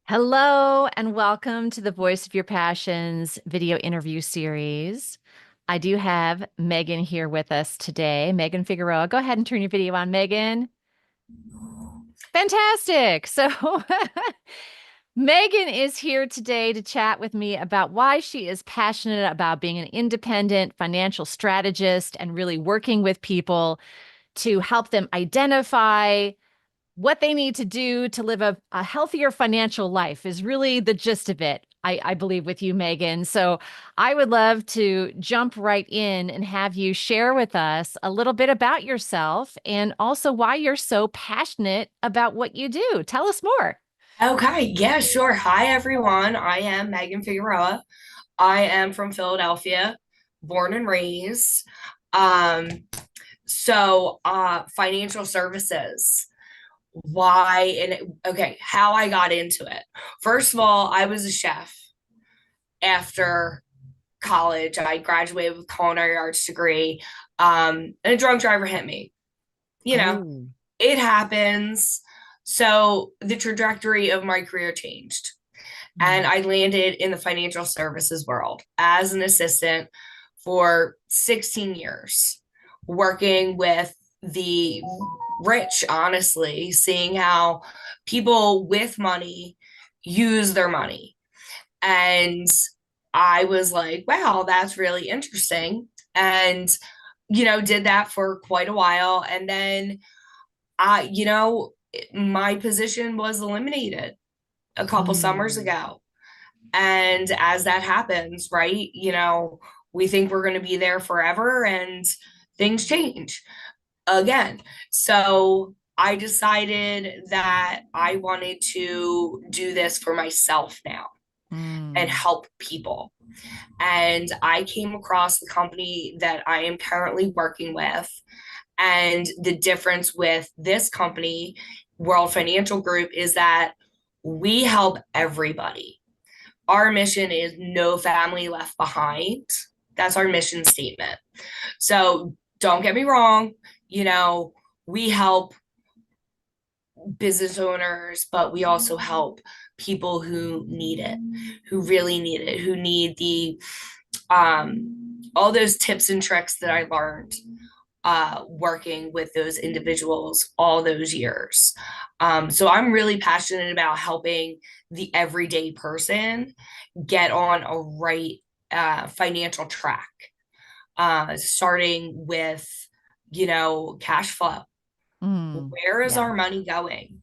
Hello and welcome to the Voice of Your Passions video interview series. I do have Megan here with us today. Megan Figueroa. Go ahead and turn your video on, Megan. Fantastic. So Megan is here today to chat with me about why she is passionate about being an independent financial strategist and really working with people to help them identify what they need to do to live a healthier financial life is really the gist of it, I believe, with you, Megan. So I would love to jump right in and have you share with us a little bit about yourself and also why you're so passionate about what you do. Tell us more. Okay, yeah, sure. Hi, everyone. I am Megan Figueroa. I am from Philadelphia, born and raised. Um, Financial services. Why and okay, how I got into it. First of all, I was a chef after college. I graduated with culinary arts degree. And a drunk driver hit me. You know, Oh. it happens. So the trajectory of my career changed. And Mm. I landed in the financial services world as an assistant for 16 years, working with the rich, honestly, seeing how people with money use their money. And I was like, wow, that's really interesting. And, did that for quite a while. And then my position was eliminated a couple summers Mm. ago. And as that happens, right, we think we're going to be there forever and things change again. So I decided that I wanted to do this for myself now and Mm. help people. And I came across the company that I am currently working with. And the difference with this company, World Financial Group, is that we help everybody. Our mission is no family left behind. That's our mission statement. So don't get me wrong, you know, we help business owners, but we also help people who need it, who really need it, who need the all those tips and tricks that I learned working with those individuals all those years. So I'm really passionate about helping the everyday person get on a right financial track, starting with, cash flow. Mm. Where is Yeah. our money going?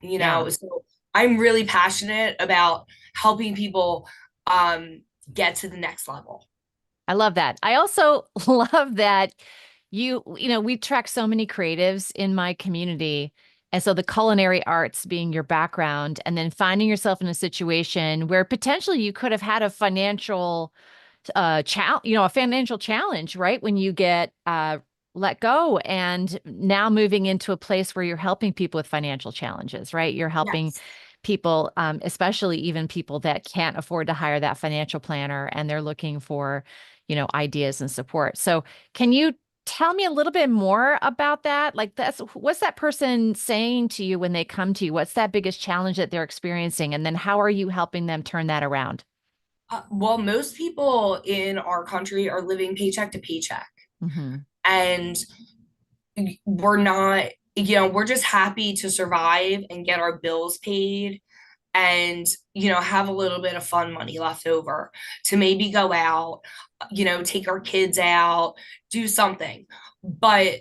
Yeah. So I'm really passionate about helping people um, get to the next level. I love that. I also love that we track so many creatives in my community. And so the culinary arts being your background, and then finding yourself in a situation where potentially you could have had a financial a financial challenge, right? When you get let go and now moving into a place where you're helping people with financial challenges, right? You're helping Yes. people, especially even people that can't afford to hire that financial planner and they're looking for, ideas and support. So can you tell me a little bit more about that? Like what's that person saying to you when they come to you? What's that biggest challenge that they're experiencing? And then how are you helping them turn that around? Well, most people in our country are living paycheck to paycheck. Hmm. And we're not, we're just happy to survive and get our bills paid and, have a little bit of fun money left over to maybe go out, take our kids out, do something. But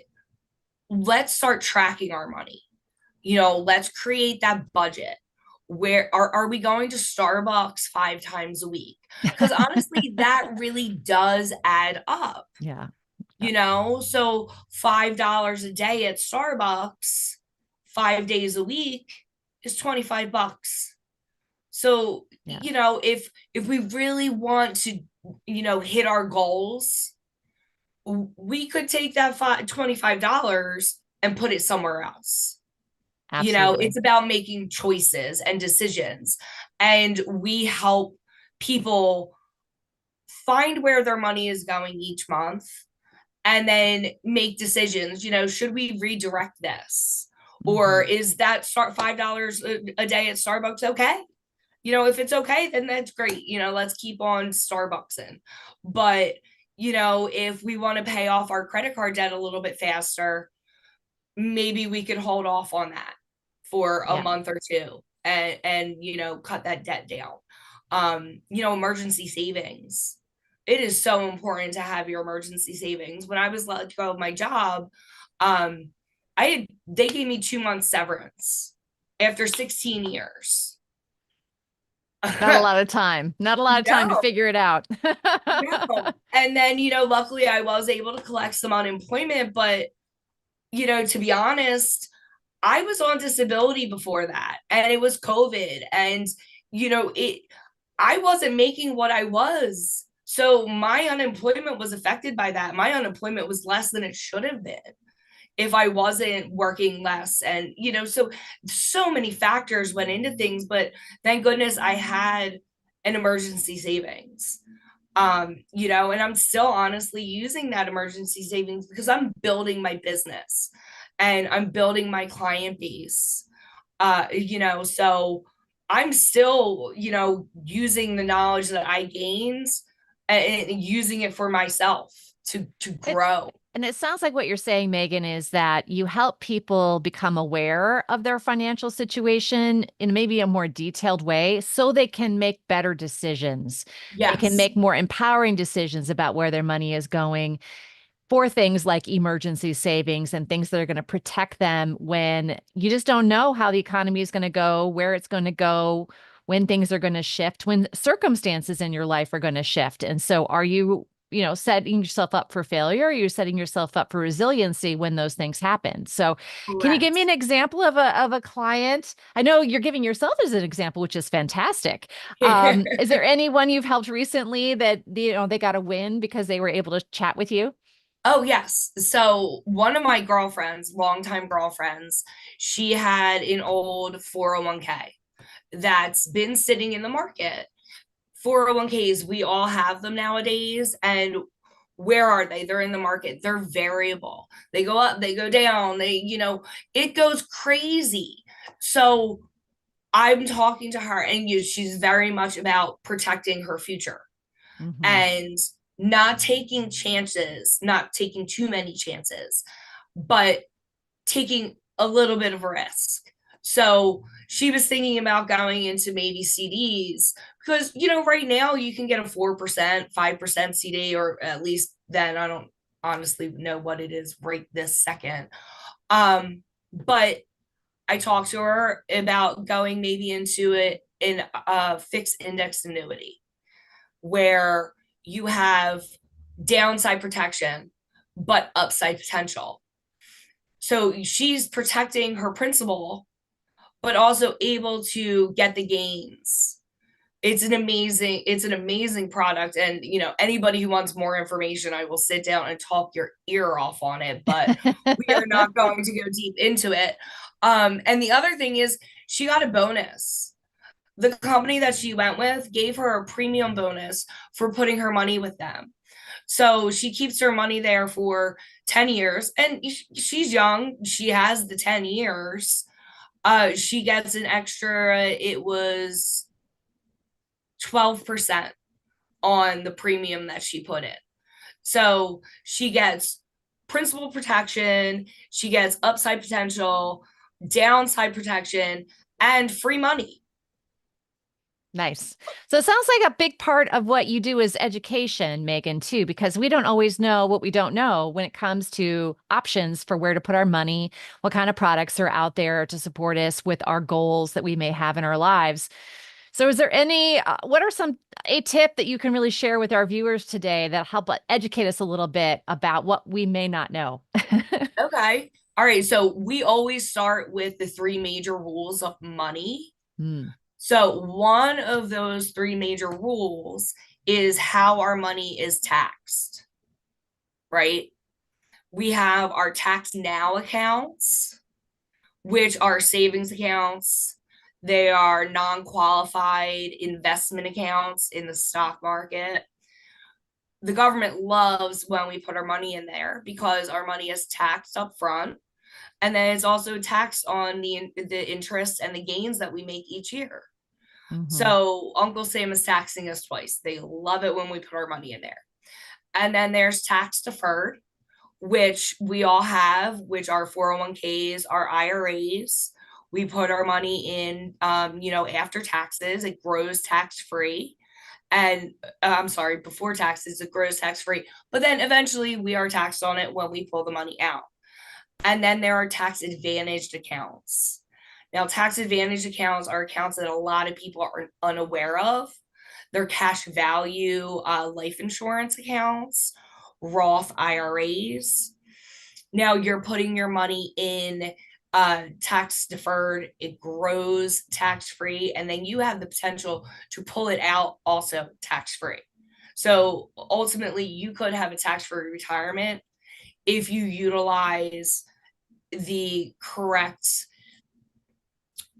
let's start tracking our money. Let's create that budget. Where are we going to Starbucks 5 times a week? Because honestly, that really does add up. Yeah. So $5 a day at Starbucks 5 days a week is 25 bucks. So, Yeah. if we really want to, hit our goals, we could take that $25 and put it somewhere else. Absolutely. It's about making choices and decisions. And we help people find where their money is going each month and then make decisions. Should we redirect this? Or Hmm. is that start $5 a day at Starbucks okay? If it's okay, then that's great. Let's keep on Starbucksing. But, if we want to pay off our credit card debt a little bit faster, maybe we could hold off on that for a Yeah. month or two and cut that debt down. Emergency savings. It is so important to have your emergency savings. When I was let go of my job, um, they gave me 2 months severance after 16 years. Not a lot of time. Not a lot of time to No, figure it out. no. And then, luckily I was able to collect some unemployment, but to be honest, I was on disability before that and it was COVID and it I wasn't making what I was. So my unemployment was affected by that. My unemployment was less than it should have been if I wasn't working less. And so many factors went into things, but thank goodness I had an emergency savings. And I'm still honestly using that emergency savings because I'm building my business and I'm building my client base. So I'm still, using the knowledge that I gained and using it for myself to It, grow. and it sounds like what you're saying, Megan, is that you help people become aware of their financial situation in maybe a more detailed way so they can make better decisions. They can Yes, make more empowering decisions about where their money is going for things like emergency savings and things that are going to protect them when you just don't know how the economy is going to go, where it's going to go, when things are going to shift, when circumstances in your life are going to shift. And so are you, setting yourself up for failure? Or are you setting yourself up for resiliency when those things happen? So can you give me correct. an example of a client? I know you're giving yourself as an example, which is fantastic. Is there anyone you've helped recently that they got a win because they were able to chat with you? Oh, yes. So one of my girlfriends, longtime girlfriends, she had an old 401k that's been sitting in the market. 401ks, we all have them nowadays. And where are they? They're in the market. They're variable. They go up, they go down. It goes crazy. So I'm talking to her, and she's very much about protecting her future Hmm. and not taking chances, not taking too many chances, but taking a little bit of a risk. So she was thinking about going into maybe CDs because, right now you can get a 4%, 5% CD, or at least then I don't honestly know what it is right this second. But I talked to her about going maybe into it in a fixed index annuity where you have downside protection but upside potential. So she's protecting her principal but also able to get the gains. It's an amazing product, and anybody who wants more information, I will sit down and talk your ear off on it, but we are not going to go deep into it. And the other thing is she got a bonus. The company that she went with gave her a premium bonus for putting her money with them. So she keeps her money there for 10 years, and she's young. She has the 10 years. She gets an extra, it was 12% on the premium that she put in. So she gets principal protection, she gets upside potential, downside protection, and free money. Nice. So it sounds like a big part of what you do is education, Megan, too, because we don't always know what we don't know when it comes to options for where to put our money, what kind of products are out there to support us with our goals that we may have in our lives. So is there what are a tip that you can really share with our viewers today that help educate us a little bit about what we may not know? Okay. All right. So we always start with the three major rules of money. Hmm. So one of those three major rules is how our money is taxed, right? We have our tax now accounts, which are savings accounts. They are non qualified investment accounts in the stock market. The government loves when we put our money in there because our money is taxed up front. And then it's also taxed on the interest and the gains that we make each year. Mm-hmm. So Uncle Sam is taxing us twice. They love it when we put our money in there. And then there's tax deferred, which we all have, which are 401ks, our IRAs. We put our money in, after taxes, it grows tax free. And I'm sorry, before taxes, it grows tax free. But then eventually we are taxed on it when we pull the money out. And then there are tax advantaged accounts. Now, tax advantaged accounts are accounts that a lot of people are unaware of. They're cash value life insurance accounts, Roth IRAs. Now you're putting your money in tax deferred, it grows tax free, and then you have the potential to pull it out also tax free. So ultimately, you could have a tax free retirement if you utilize the correct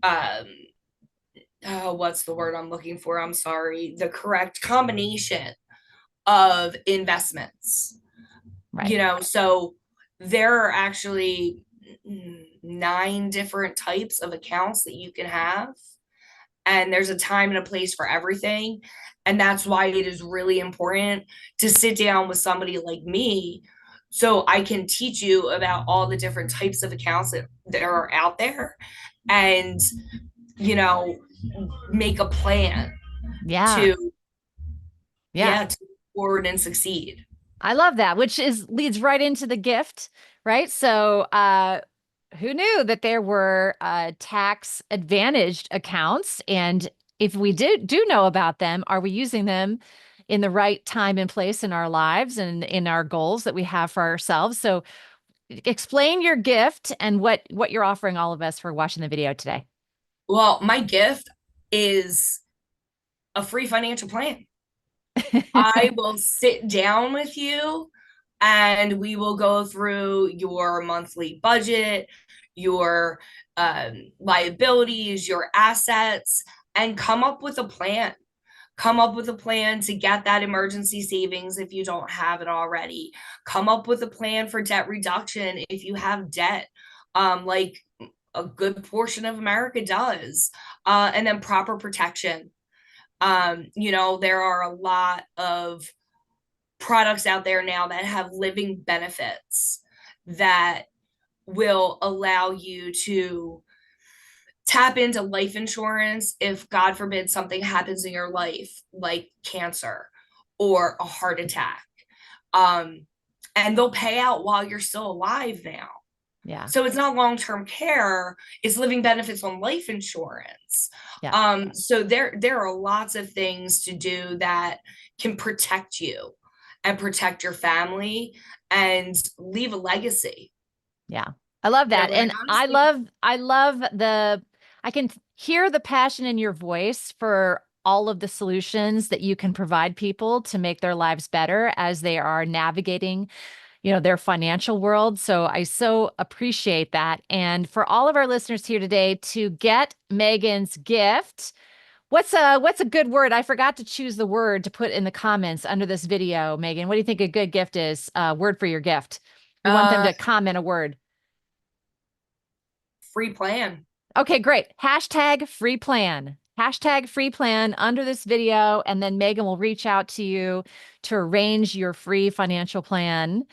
um what's the word I'm looking for? I'm sorry, the correct combination of investments. Right. So there are actually 9 different types of accounts that you can have, and there's a time and a place for everything. And that's why it is really important to sit down with somebody like me so I can teach you about all the different types of accounts that are out there, and you know make a plan Yeah. to Yeah. to forward and succeed. I love that, which is leads right into the gift, right? So, who knew that there were tax advantaged accounts? And if we do know about them, are we using them in the right time and place in our lives and in our goals that we have for ourselves? So, explain your gift and what you're offering all of us for watching the video today. Well, my gift is a free financial plan. I will sit down with you and we will go through your monthly budget, your liabilities, your assets, and come up with a plan. Come up with a plan to get that emergency savings if you don't have it already. Come up with a plan for debt reduction if you have debt, like a good portion of America does, and then proper protection. There are a lot of products out there now that have living benefits that will allow you to tap into life insurance if, God forbid, something happens in your life, like cancer or a heart attack. Um, and they'll pay out while you're still alive now. Yeah. So it's not long-term care, it's living benefits on life insurance. Yeah. So there are lots of things to do that can protect you and protect your family and leave a legacy. Yeah. I love that. And And honestly, I love I can hear the passion in your voice for all of the solutions that you can provide people to make their lives better as they are navigating, their financial world. So I so appreciate that. And for all of our listeners here today to get Megan's gift, what's a good word? I forgot to choose the word to put in the comments under this video, Megan. What do you think a good gift is? Word for your gift. We want them uh, to comment a word. free plan. Okay, great. Hashtag free plan. Hashtag free plan under this video. And then Megan will reach out to you to arrange your free financial plan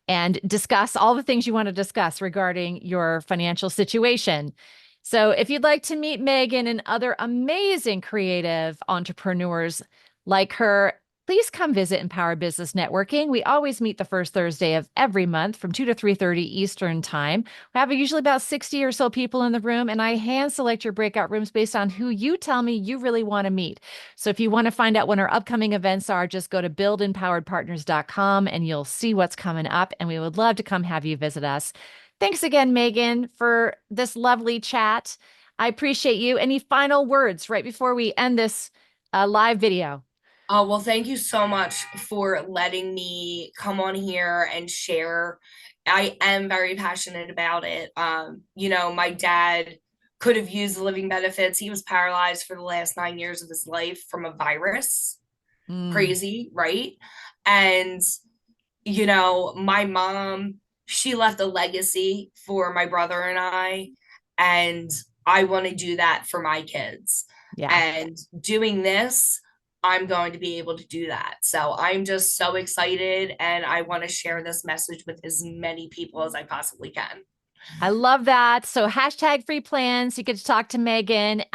and discuss all the things you want to discuss regarding your financial situation. So, if you'd like to meet Megan and other amazing creative entrepreneurs like her, please come visit Empower Business Networking. We always meet the first Thursday of every month from 2 to 3:30 Eastern Time. We have usually about 60 or so people in the room, and I hand select your breakout rooms based on who you tell me you really want to meet. So if you want to find out when our upcoming events are, just go to buildempoweredpartners.com and you'll see what's coming up. And we would love to come have you visit us. Thanks again, Megan, for this lovely chat. I appreciate you. Any final words right before we end this live video? Oh, well, thank you so much for letting me come on here and share. I am very passionate about it. My dad could have used the living benefits. He was paralyzed for the last 9 years of his life from a virus. Mm, Crazy, right? And, my mom, she left a legacy for my brother and I want to do that for my kids. Yeah. And doing this, I'm going to be able to do that. So I'm just so excited, and I want to share this message with as many people as I possibly can. I love that. So hashtag free plans. You get to talk to Megan.